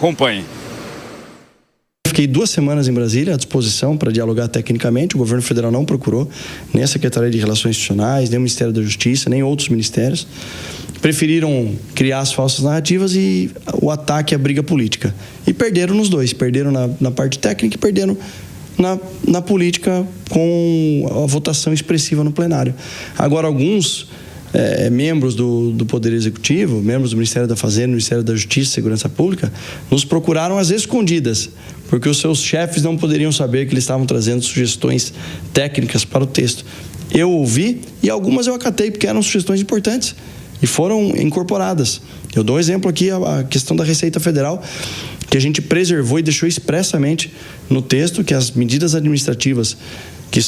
Acompanhe. Fiquei 2 semanas em Brasília à disposição para dialogar tecnicamente. O governo federal não procurou nem a Secretaria de Relações Institucionais, nem o Ministério da Justiça, nem outros ministérios. Preferiram criar as falsas narrativas e o ataque à briga política. E perderam nos dois. Perderam na parte técnica e perderam na política com a votação expressiva no plenário. Agora, alguns membros do Poder Executivo, membros do Ministério da Fazenda, Ministério da Justiça e Segurança Pública, nos procuraram às escondidas, porque os seus chefes não poderiam saber que eles estavam trazendo sugestões técnicas para o texto. Eu ouvi e algumas eu acatei, porque eram sugestões importantes e foram incorporadas. Eu dou um exemplo aqui, a questão da Receita Federal, que a gente preservou e deixou expressamente no texto que as medidas administrativas que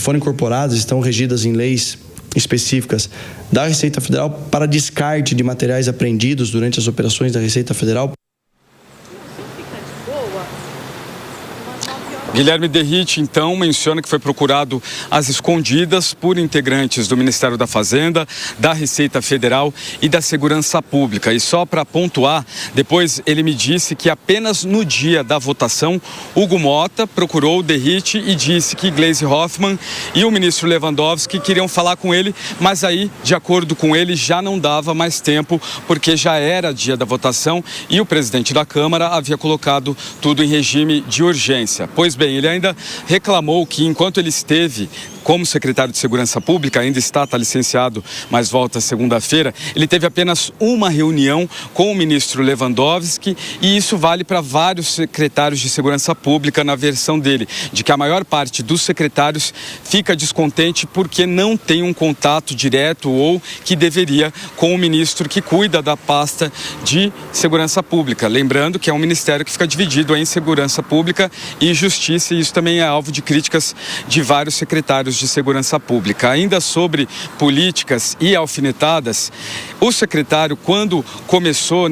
foram incorporadas estão regidas em leis específicas da Receita Federal para descarte de materiais apreendidos durante as operações da Receita Federal. Guilherme Derrite, então, menciona que foi procurado às escondidas por integrantes do Ministério da Fazenda, da Receita Federal e da Segurança Pública. E só para pontuar, depois ele me disse que apenas no dia da votação, Hugo Mota procurou o Derrite e disse que Gleisi Hoffmann e o ministro Lewandowski queriam falar com ele, mas aí, de acordo com ele, já não dava mais tempo, porque já era dia da votação e o presidente da Câmara havia colocado tudo em regime de urgência. Pois bem, ele ainda reclamou que enquanto ele esteve como secretário de Segurança Pública, ainda está licenciado, mas volta segunda-feira, ele teve apenas uma reunião com o ministro Lewandowski e isso vale para vários secretários de Segurança Pública na versão dele, de que a maior parte dos secretários fica descontente porque não tem um contato direto ou que deveria com o ministro que cuida da pasta de Segurança Pública. Lembrando que é um ministério que fica dividido em Segurança Pública e Justiça e isso também é alvo de críticas de vários secretários de Segurança Pública. Ainda sobre políticas e alfinetadas, o secretário, quando começou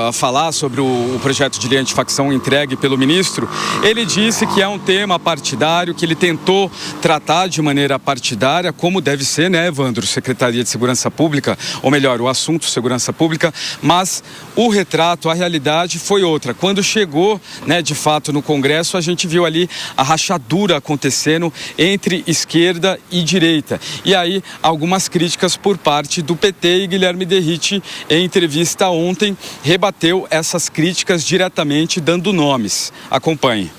a falar sobre o projeto de lei antifacção entregue pelo ministro, ele disse que é um tema partidário, que ele tentou tratar de maneira partidária, como deve ser, Evandro, Secretaria de Segurança Pública, ou melhor, o assunto Segurança Pública, mas o retrato, a realidade foi outra. Quando chegou, de fato, no Congresso, a gente viu ali a rachadura acontecendo entre esquerda e direita. E aí, algumas críticas por parte do PT e Guilherme Derrite, em entrevista ontem, rebateu essas críticas diretamente, dando nomes. Acompanhe.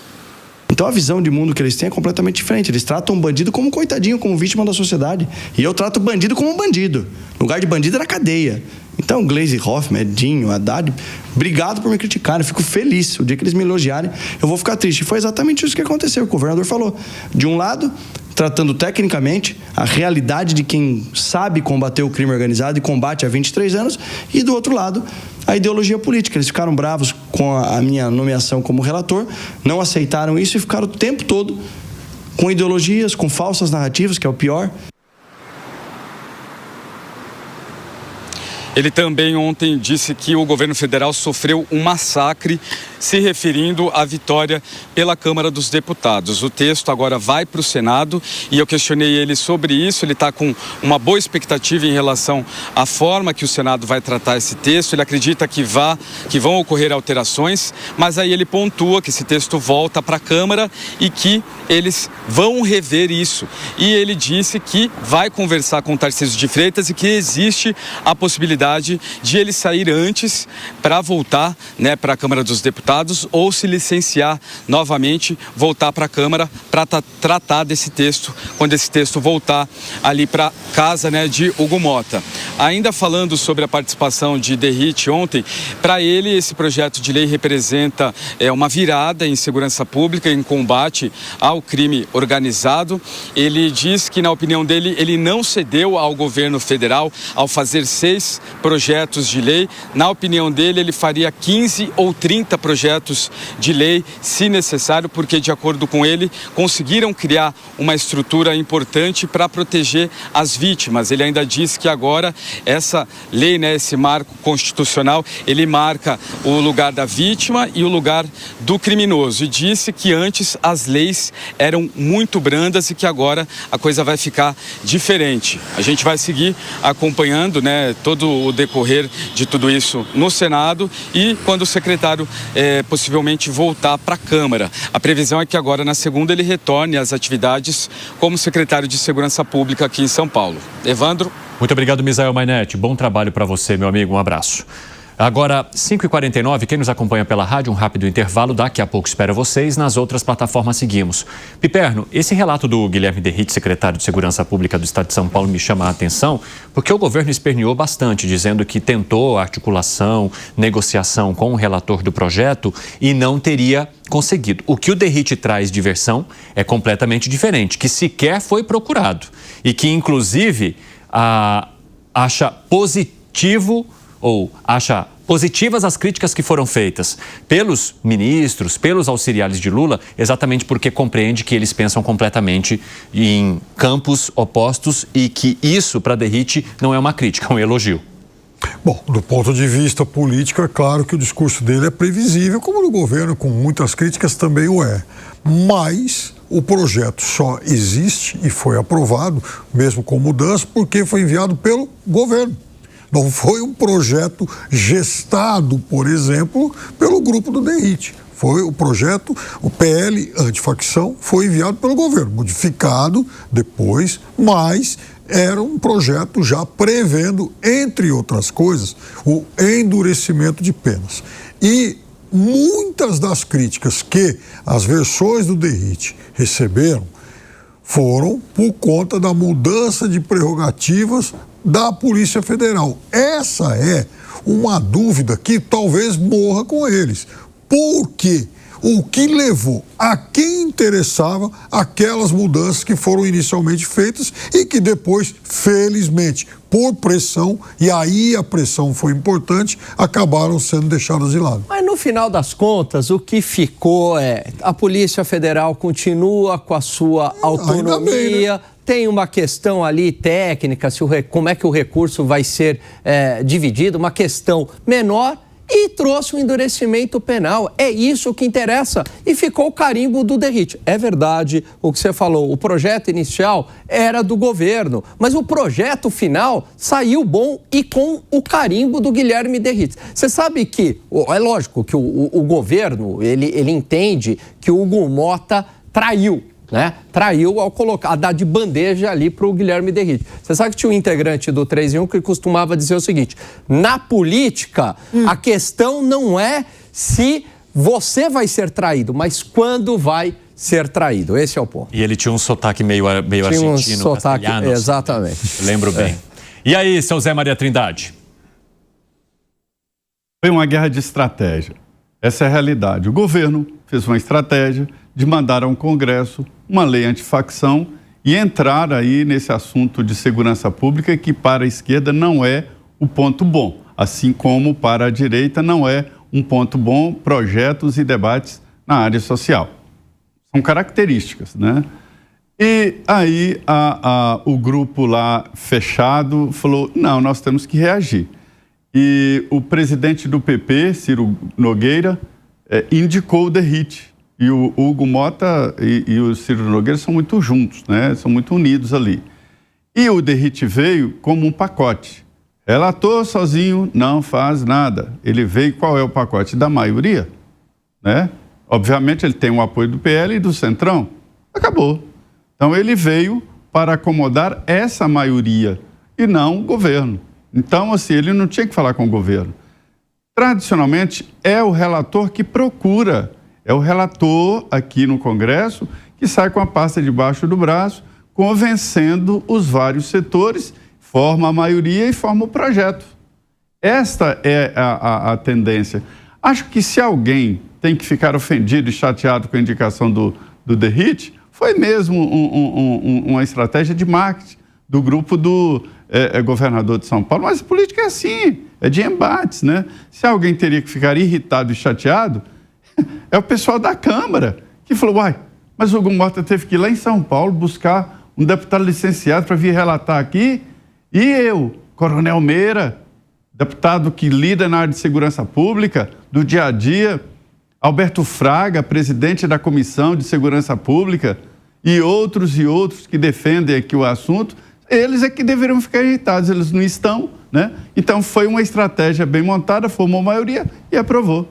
Então a visão de mundo que eles têm é completamente diferente. Eles tratam o bandido como coitadinho, como vítima da sociedade. E eu trato o bandido como um bandido. No lugar de bandido era cadeia. Então, Gleisi Hoffmann, Edinho, Haddad, obrigado por me criticarem. Eu fico feliz. O dia que eles me elogiarem, eu vou ficar triste. E foi exatamente isso que aconteceu. O governador falou. De um lado, tratando tecnicamente a realidade de quem sabe combater o crime organizado e combate há 23 anos. E do outro lado, a ideologia política. Eles ficaram bravos com a minha nomeação como relator, não aceitaram isso e ficaram o tempo todo com ideologias, com falsas narrativas, que é o pior. Ele também ontem disse que o governo federal sofreu um massacre, se referindo à vitória pela Câmara dos Deputados. O texto agora vai para o Senado e eu questionei ele sobre isso. Ele está com uma boa expectativa em relação à forma que o Senado vai tratar esse texto. Ele acredita que vão ocorrer alterações, mas aí ele pontua que esse texto volta para a Câmara e que eles vão rever isso. E ele disse que vai conversar com o Tarcísio de Freitas e que existe a possibilidade de ele sair antes para voltar para a Câmara dos Deputados ou se licenciar novamente, voltar para a Câmara para tratar desse texto, quando esse texto voltar ali para casa de Hugo Mota. Ainda falando sobre a participação de Derrite ontem, para ele esse projeto de lei representa uma virada em segurança pública, em combate ao crime organizado. Ele diz que, na opinião dele, ele não cedeu ao governo federal ao fazer 6 projetos de lei. Na opinião dele, ele faria 15 ou 30 projetos de lei, se necessário, porque, de acordo com ele, conseguiram criar uma estrutura importante para proteger as vítimas. Ele ainda disse que agora essa lei, esse marco constitucional, ele marca o lugar da vítima e o lugar do criminoso. E disse que antes as leis eram muito brandas e que agora a coisa vai ficar diferente. A gente vai seguir acompanhando, todo o decorrer de tudo isso no Senado e quando o secretário possivelmente voltar para a Câmara. A previsão é que agora, na segunda, ele retorne às atividades como secretário de Segurança Pública aqui em São Paulo. Evandro. Muito obrigado, Misael Mainetti. Bom trabalho para você, meu amigo. Um abraço. Agora, 5h49, quem nos acompanha pela rádio, um rápido intervalo. Daqui a pouco espera vocês. Nas outras plataformas seguimos. Piperno, esse relato do Guilherme Derrite, secretário de Segurança Pública do Estado de São Paulo, me chama a atenção, porque o governo esperneou bastante, dizendo que tentou articulação, negociação com o relator do projeto e não teria conseguido. O que o Derrite traz de versão é completamente diferente, que sequer foi procurado e que, inclusive, acha positivo ou acha positivas as críticas que foram feitas pelos ministros, pelos auxiliares de Lula, exatamente porque compreende que eles pensam completamente em campos opostos e que isso, para Derrite, não é uma crítica, é um elogio. Bom, do ponto de vista político, é claro que o discurso dele é previsível, como no governo, com muitas críticas, também o é. Mas o projeto só existe e foi aprovado, mesmo com mudança, porque foi enviado pelo governo. Não foi um projeto gestado, por exemplo, pelo grupo do Derrite. Foi o projeto, o PL antifacção, foi enviado pelo governo, modificado depois, mas era um projeto já prevendo, entre outras coisas, o endurecimento de penas. E muitas das críticas que as versões do Derrite receberam foram por conta da mudança de prerrogativas da Polícia Federal. Essa é uma dúvida que talvez morra com eles. Porque o que levou a quem interessava aquelas mudanças que foram inicialmente feitas e que depois, felizmente, por pressão, e aí a pressão foi importante, acabaram sendo deixadas de lado. Mas no final das contas, o que ficou é a Polícia Federal continua com a sua autonomia. Bem, né? Tem uma questão ali técnica, como é que o recurso vai ser dividido, uma questão menor, e trouxe um endurecimento penal. É isso que interessa. E ficou o carimbo do Derrite. É verdade o que você falou, o projeto inicial era do governo, mas o projeto final saiu bom e com o carimbo do Guilherme Derrite. Você sabe que, é lógico que o governo, ele entende que o Hugo Mota traiu. Traiu ao colocar, a dar de bandeja ali para o Guilherme Derrite. Você sabe que tinha um integrante do 3 em 1 que costumava dizer o seguinte: na política, a questão não é se você vai ser traído, mas quando vai ser traído. Esse é o ponto. E ele tinha um sotaque meio argentino, um sotaque, exatamente. Lembro bem. E aí, seu Zé Maria Trindade? Foi uma guerra de estratégia. Essa é a realidade. O governo fez uma estratégia de mandar ao Congresso uma lei antifacção e entrar aí nesse assunto de segurança pública que para a esquerda não é o ponto bom, assim como para a direita não é um ponto bom projetos e debates na área social. São características, né? E aí o grupo lá fechado falou, não, nós temos que reagir. E o presidente do PP, Ciro Nogueira, indicou o Derrite. E o Hugo Mota e o Ciro Nogueira são muito juntos, né? São muito unidos ali. E o Derrite veio como um pacote. Relator sozinho não faz nada. Ele veio, qual é o pacote? Da maioria, né? Obviamente ele tem o apoio do PL e do Centrão. Acabou. Então ele veio para acomodar essa maioria e não o governo. Então, assim, ele não tinha que falar com o governo. Tradicionalmente, é o relator que procura. É o relator aqui no Congresso que sai com a pasta debaixo do braço, convencendo os vários setores, forma a maioria e forma o projeto. Esta é a tendência. Acho que se alguém tem que ficar ofendido e chateado com a indicação do Derrite, foi mesmo uma estratégia de marketing do grupo do governador de São Paulo. Mas a política é assim, é de embates, né? Se alguém teria que ficar irritado e chateado, é o pessoal da Câmara que falou, mas o Hugo Mota teve que ir lá em São Paulo buscar um deputado licenciado para vir relatar aqui, e eu, Coronel Meira, deputado que lida na área de segurança pública, do dia a dia, Alberto Fraga, presidente da Comissão de Segurança Pública, e outros que defendem aqui o assunto, eles é que deveriam ficar irritados, eles não estão, né? Então foi uma estratégia bem montada, formou maioria e aprovou.